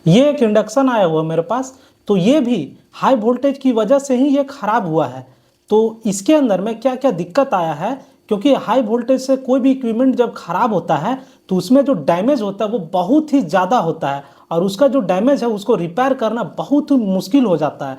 ये एक इंडक्शन आया हुआ मेरे पास, तो ये भी हाई वोल्टेज की वजह से ही ये खराब हुआ है। तो इसके अंदर में क्या क्या दिक्कत आया है, क्योंकि हाई वोल्टेज से कोई भी इक्विपमेंट जब खराब होता है तो उसमें जो डैमेज होता है वो बहुत ही ज़्यादा होता है, और उसका जो डैमेज है उसको रिपेयर करना बहुत ही मुश्किल हो जाता है।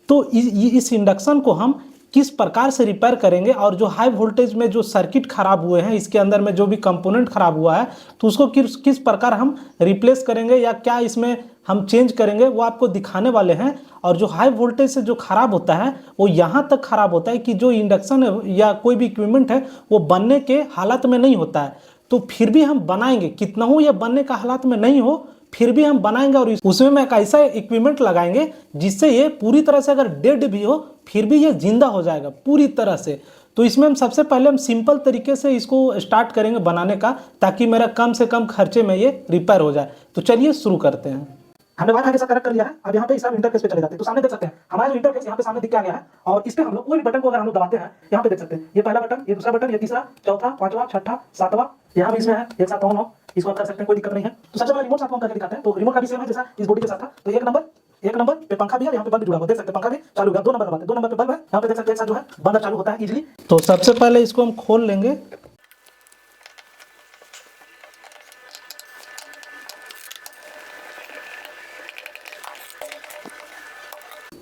तो इस इंडक्शन को हम किस प्रकार से रिपेयर करेंगे, और जो हाई वोल्टेज में जो सर्किट खराब हुए हैं, इसके अंदर में जो भी कंपोनेंट खराब हुआ है, तो उसको किस किस प्रकार हम रिप्लेस करेंगे या क्या इसमें हम चेंज करेंगे, वो आपको दिखाने वाले हैं। और जो हाई वोल्टेज से जो खराब होता है वो यहाँ तक खराब होता है कि जो इंडक्शन है या कोई भी इक्विपमेंट है वो बनने के हालत में नहीं होता है, तो फिर भी हम बनाएंगे, कितना हो ये बनने का हालत में नहीं हो फिर भी हम बनाएंगे, और उसमें मैं एक ऐसा इक्विपमेंट लगाएंगे जिससे ये पूरी तरह से अगर डेड भी हो फिर भी ये जिंदा हो जाएगा पूरी तरह से। तो इसमें हम सबसे पहले हम सिंपल तरीके से इसको स्टार्ट करेंगे बनाने का, ताकि मेरा कम से कम खर्चे में ये रिपेयर हो जाए। तो चलिए शुरू करते हैं। हमने वाईफाई के साथ कनेक्ट कर लिया है। अब यहाँ पे इस इंटरफेस पे चले जाते हैं, तो सामने देख सकते हैं हमारा जो इंटरफेस यहाँ पे सामने दिख के आ गया है, और इस पे हम लोग कोई भी बटन को अगर हम लोग दबाते हैं, यहाँ पे देख सकते हैं ये पहला बटन, ये दूसरा बटन, ये तीसरा, चौथा, पांचवा, छठा, सातवां, यहाँ भी इसमें है एक साथ ऑन ऑफ, इसको आप कर सकते हैं, कोई दिक्कत नहीं है। तो सबसे पहले रिमोट साथ ऑन करके दिखाते हैं। तो रिमोट का भी सेम है जैसा इस बॉडी के साथ था। तो एक नंबर पे पंखा भी है, यहाँ पे बल्ब भी जुड़ा हुआ, देख सकते हैं पंखा भी चालू है। 2 नंबर दबाते हैं, 2 नंबर पे बल्ब है, यहाँ पे देख सकते हैं एक साथ जो है बंद चालू होता है इजीली। तो सबसे पहले इसको हम खोल लेंगे।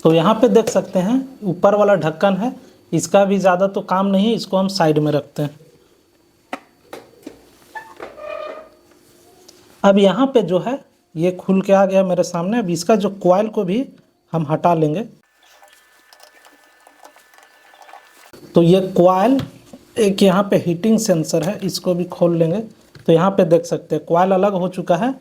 तो यहाँ पे देख सकते हैं ऊपर वाला ढक्कन है, इसका भी ज़्यादा तो काम नहीं है, इसको हम साइड में रखते हैं। अब यहाँ पे जो है ये खुल के आ गया मेरे सामने। अब इसका जो कॉइल को भी हम हटा लेंगे। तो ये कॉइल, एक यहाँ पे हीटिंग सेंसर है, इसको भी खोल लेंगे। तो यहाँ पे देख सकते हैं कॉइल अलग हो चुका है।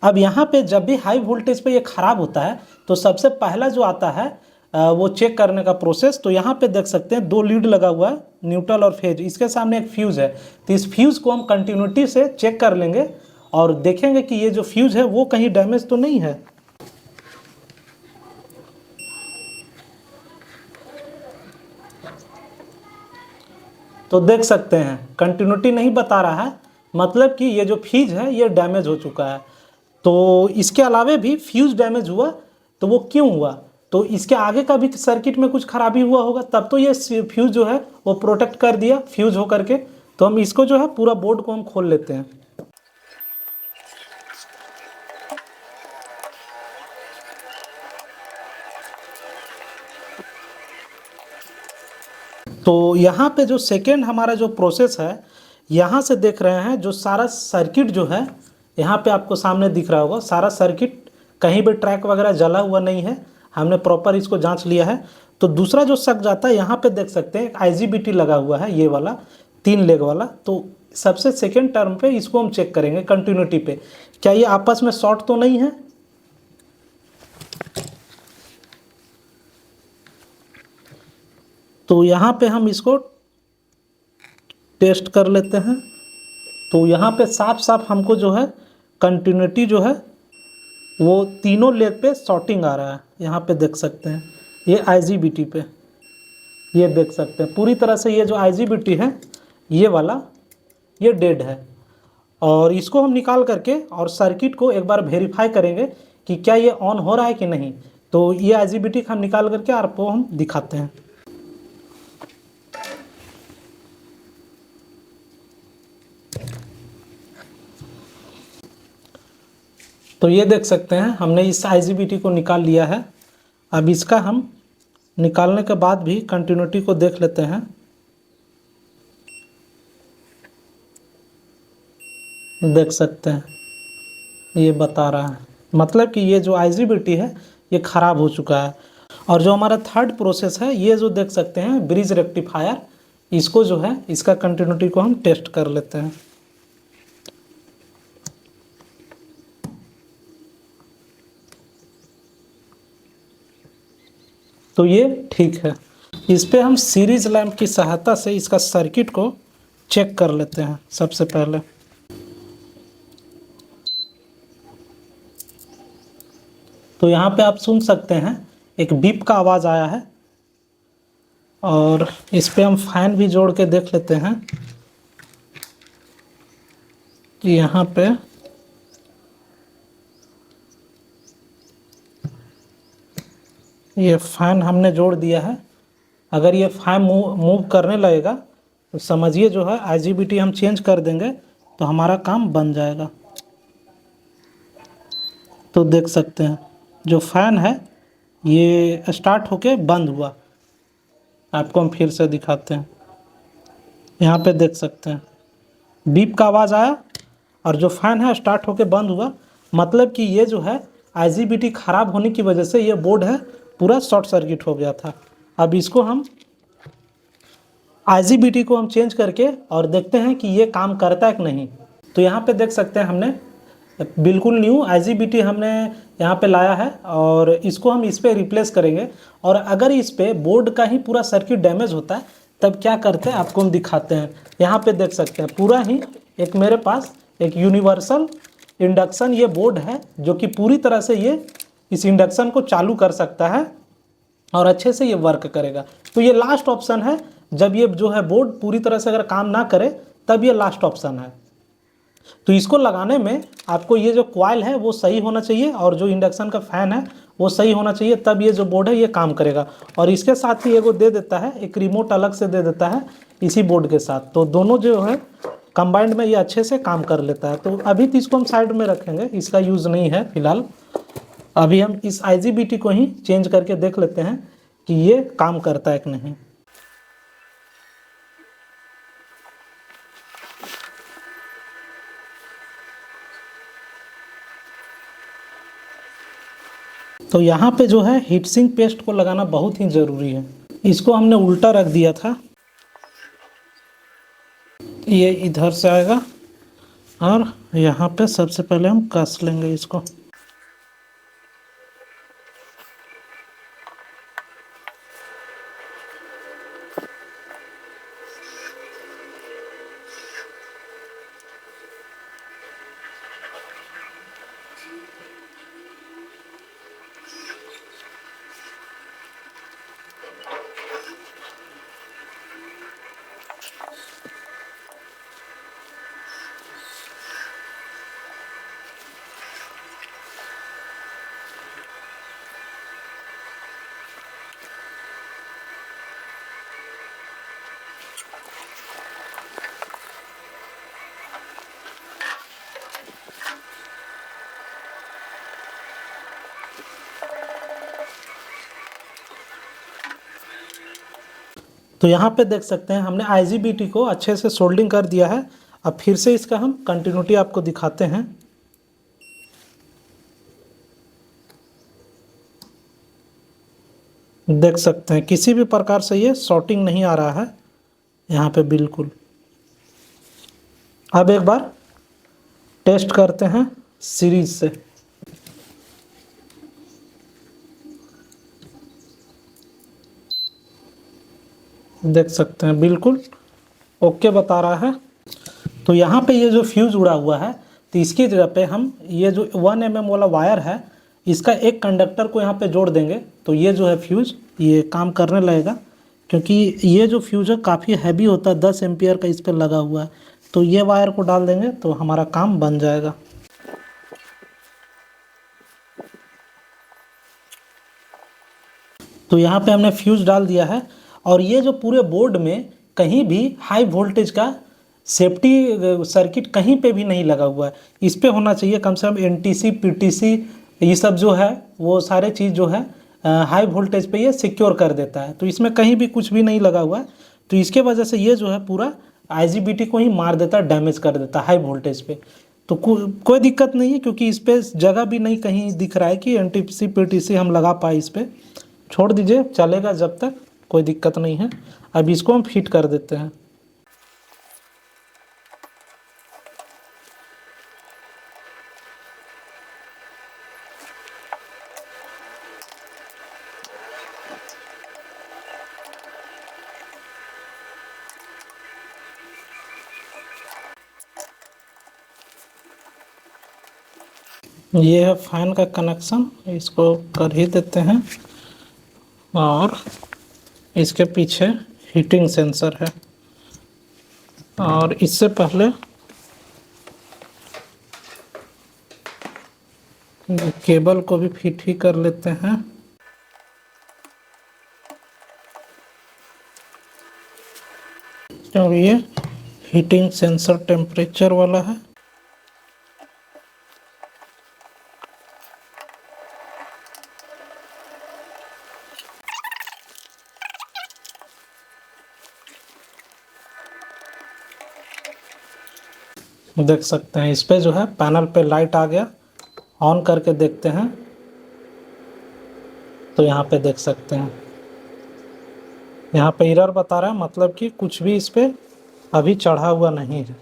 अब यहाँ पे जब भी हाई वोल्टेज पे ये ख़राब होता है तो सबसे पहला जो आता है वो चेक करने का प्रोसेस। तो यहाँ पे देख सकते हैं 2 लीड लगा हुआ है, न्यूट्रल और फेज, इसके सामने एक फ्यूज़ है। तो इस फ्यूज़ को हम कंटिन्यूटी से चेक कर लेंगे और देखेंगे कि ये जो फ्यूज़ है वो कहीं डैमेज तो नहीं है। तो देख सकते हैं कंटिन्यूटी नहीं बता रहा है, मतलब कि ये जो फ्यूज़ है ये डैमेज हो चुका है। तो इसके अलावा भी फ्यूज़ डैमेज हुआ, तो वो क्यों हुआ? तो इसके आगे का भी सर्किट में कुछ खराबी हुआ होगा, तब तो ये फ्यूज़ जो है वो प्रोटेक्ट कर दिया फ्यूज़ हो करके। तो हम इसको जो है पूरा बोर्ड को हम खोल लेते हैं। तो यहाँ पे जो सेकेंड हमारा जो प्रोसेस है, यहाँ से देख रहे हैं जो सारा सर्किट जो है यहाँ पे आपको सामने दिख रहा होगा, सारा सर्किट कहीं भी ट्रैक वगैरह जला हुआ नहीं है, हमने प्रॉपर इसको जांच लिया है। तो दूसरा जो सक जाता है, यहाँ पे देख सकते हैं IGBT लगा हुआ है, ये वाला 3 लेग वाला। तो सबसे सेकेंड टर्म पे इसको हम चेक करेंगे कंटिन्यूटी पे, क्या ये आपस में शॉर्ट तो नहीं है। तो यहाँ पे हम इसको टेस्ट कर लेते हैं। तो यहाँ पे साफ साफ हमको जो है कंटिन्यूटी जो है वो तीनों लेग पे शॉर्टिंग आ रहा है। यहाँ पे देख सकते हैं ये IGBT पे, ये देख सकते हैं पूरी तरह से ये जो IGBT है ये वाला ये डेड है। और इसको हम निकाल करके और सर्किट को एक बार वेरीफाई करेंगे कि क्या ये ऑन हो रहा है कि नहीं। तो ये IGBT हम निकाल करके आपको हम दिखाते हैं। तो ये देख सकते हैं हमने इस IGBT को निकाल लिया है। अब इसका हम निकालने के बाद भी कंटिन्यूटी को देख लेते हैं। देख सकते हैं ये बता रहा है, मतलब कि ये जो IGBT है ये ख़राब हो चुका है। और जो हमारा थर्ड प्रोसेस है, ये जो देख सकते हैं ब्रिज रेक्टिफायर, इसको जो है इसका कंटिन्यूटी को हम टेस्ट कर लेते हैं। तो ये ठीक है। इस पे हम सीरीज लैंप की सहायता से इसका सर्किट को चेक कर लेते हैं सबसे पहले। तो यहाँ पे आप सुन सकते हैं एक बीप का आवाज़ आया है, और इस पे हम फैन भी जोड़ के देख लेते हैं कि यहाँ पे ये फैन हमने जोड़ दिया है। अगर ये फैन मूव करने लगेगा तो समझिए जो है आईजीबीटी हम चेंज कर देंगे तो हमारा काम बन जाएगा। तो देख सकते हैं जो फैन है ये स्टार्ट होके बंद हुआ। आपको हम फिर से दिखाते हैं, यहाँ पे देख सकते हैं बीप का आवाज़ आया और जो फैन है स्टार्ट होके बंद हुआ। मतलब कि ये जो है आईजीबीटी ख़राब होने की वजह से ये बोर्ड है पूरा शॉर्ट सर्किट हो गया था। अब इसको हम आईजीबीटी को हम चेंज करके और देखते हैं कि ये काम करता है कि नहीं। तो यहाँ पे देख सकते हैं हमने बिल्कुल न्यू आईजीबीटी हमने यहाँ पे लाया है और इसको हम इस पर रिप्लेस करेंगे। और अगर इस पे बोर्ड का ही पूरा सर्किट डैमेज होता है तब क्या करते हैं आपको हम दिखाते हैं। यहाँ पे देख सकते हैं पूरा ही एक मेरे पास एक यूनिवर्सल इंडक्शन ये बोर्ड है जो कि पूरी तरह से ये इस इंडक्शन को चालू कर सकता है और अच्छे से ये वर्क करेगा। तो ये लास्ट ऑप्शन है, जब ये जो है बोर्ड पूरी तरह से अगर काम ना करे तब ये लास्ट ऑप्शन है। तो इसको लगाने में आपको ये जो कॉइल है वो सही होना चाहिए और जो इंडक्शन का फैन है वो सही होना चाहिए, तब ये जो बोर्ड है ये काम करेगा। और इसके साथ ही एगो दे देता है, एक रिमोट अलग से दे देता है इसी बोर्ड के साथ। तो दोनों जो है कंबाइंड में ये अच्छे से काम कर लेता है। तो अभी तो इसको हम साइड में रखेंगे, इसका यूज़ नहीं है फिलहाल। अभी हम इस आईजीबीटी को ही चेंज करके देख लेते हैं कि ये काम करता है कि नहीं। तो यहाँ पे जो है हीट सिंक पेस्ट को लगाना बहुत ही ज़रूरी है। इसको हमने उल्टा रख दिया था, ये इधर से आएगा और यहाँ पे सबसे पहले हम कस लेंगे इसको। तो यहाँ पे देख सकते हैं हमने आईजीबीटी को अच्छे से सोल्डिंग कर दिया है। अब फिर से इसका हम कंटिन्यूटी आपको दिखाते हैं। देख सकते हैं किसी भी प्रकार से ये शॉर्टिंग नहीं आ रहा है यहाँ पे बिल्कुल। अब एक बार टेस्ट करते हैं सीरीज से। देख सकते हैं बिल्कुल ओके बता रहा है। तो यहाँ पे ये जो फ्यूज़ उड़ा हुआ है तो इसकी जगह पे हम ये जो 1 mm वाला वायर है इसका एक कंडक्टर को यहाँ पे जोड़ देंगे तो ये जो है फ्यूज़ ये काम करने लगेगा। क्योंकि ये जो फ्यूज़ है काफ़ी हैवी होता है, 10 एम्पियर का इस पर लगा हुआ है। तो ये वायर को डाल देंगे तो हमारा काम बन जाएगा। तो यहाँ पे हमने फ्यूज़ डाल दिया है और ये जो पूरे बोर्ड में कहीं भी हाई वोल्टेज का सेफ्टी सर्किट कहीं पे भी नहीं लगा हुआ है। इस पे होना चाहिए कम से कम एनटीसी पीटीसी ये सब जो है वो सारे चीज़ जो है हाई वोल्टेज पे ये सिक्योर कर देता है। तो इसमें कहीं भी कुछ भी नहीं लगा हुआ है तो इसके वजह से ये जो है पूरा आईजीबीटी को ही मार देता है, डैमेज कर देता है हाई वोल्टेज पे। तो कोई दिक्कत नहीं है क्योंकि इस पर जगह भी नहीं कहीं दिख रहा है कि एनटीसी पीटीसी हम लगा पाए। इस पर छोड़ दीजिए, चलेगा जब तक, कोई दिक्कत नहीं है। अब इसको हम फिट कर देते हैं। ये है फैन का कनेक्शन, इसको कर ही देते हैं। और इसके पीछे हीटिंग सेंसर है और इससे पहले केबल को भी फिट ही कर लेते हैं। और ये हीटिंग सेंसर टेम्परेचर वाला है। देख सकते हैं इस पे जो है पैनल पे लाइट आ गया। ऑन करके देखते हैं तो यहाँ पे देख सकते हैं, यहाँ पे एरर बता रहा है, मतलब कि कुछ भी इस पे अभी चढ़ा हुआ नहीं है।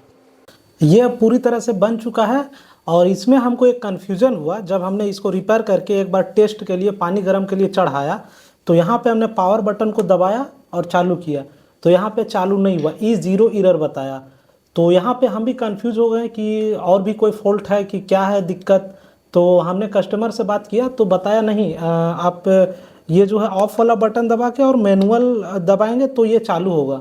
ये अब पूरी तरह से बन चुका है। और इसमें हमको एक कन्फ्यूज़न हुआ जब हमने इसको रिपेयर करके एक बार टेस्ट के लिए पानी गर्म के लिए चढ़ाया, तो यहाँ पे हमने पावर बटन को दबाया और चालू किया तो यहाँ पे चालू नहीं हुआ, E0 एरर बताया। तो यहाँ पे हम भी कंफ्यूज हो गए कि और भी कोई फॉल्ट है कि क्या है दिक्कत। तो हमने कस्टमर से बात किया तो बताया नहीं, आप ये जो है ऑफ वाला बटन दबा के और मैनुअल दबाएंगे तो ये चालू होगा।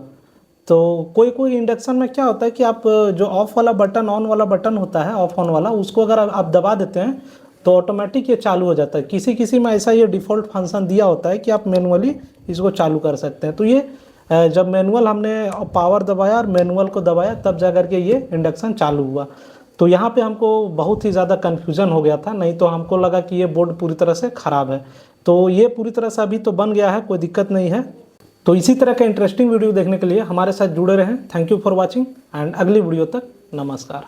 तो कोई कोई इंडक्शन में क्या होता है कि आप जो ऑफ वाला बटन ऑन वाला बटन होता है, ऑफ ऑन वाला, उसको अगर आप दबा देते हैं तो ऑटोमेटिक ये चालू हो जाता है। किसी किसी में ऐसा ये डिफ़ॉल्ट फंक्शन दिया होता है कि आप मैनुअली इसको चालू कर सकते हैं। तो ये जब मैनुअल हमने पावर दबाया और मैनुअल को दबाया तब जा कर के ये इंडक्शन चालू हुआ। तो यहाँ पे हमको बहुत ही ज़्यादा कन्फ्यूज़न हो गया था, नहीं तो हमको लगा कि ये बोर्ड पूरी तरह से ख़राब है। तो ये पूरी तरह से अभी तो बन गया है, कोई दिक्कत नहीं है। तो इसी तरह का इंटरेस्टिंग वीडियो देखने के लिए हमारे साथ जुड़े रहें। Thank you for watching and अगली वीडियो तक नमस्कार।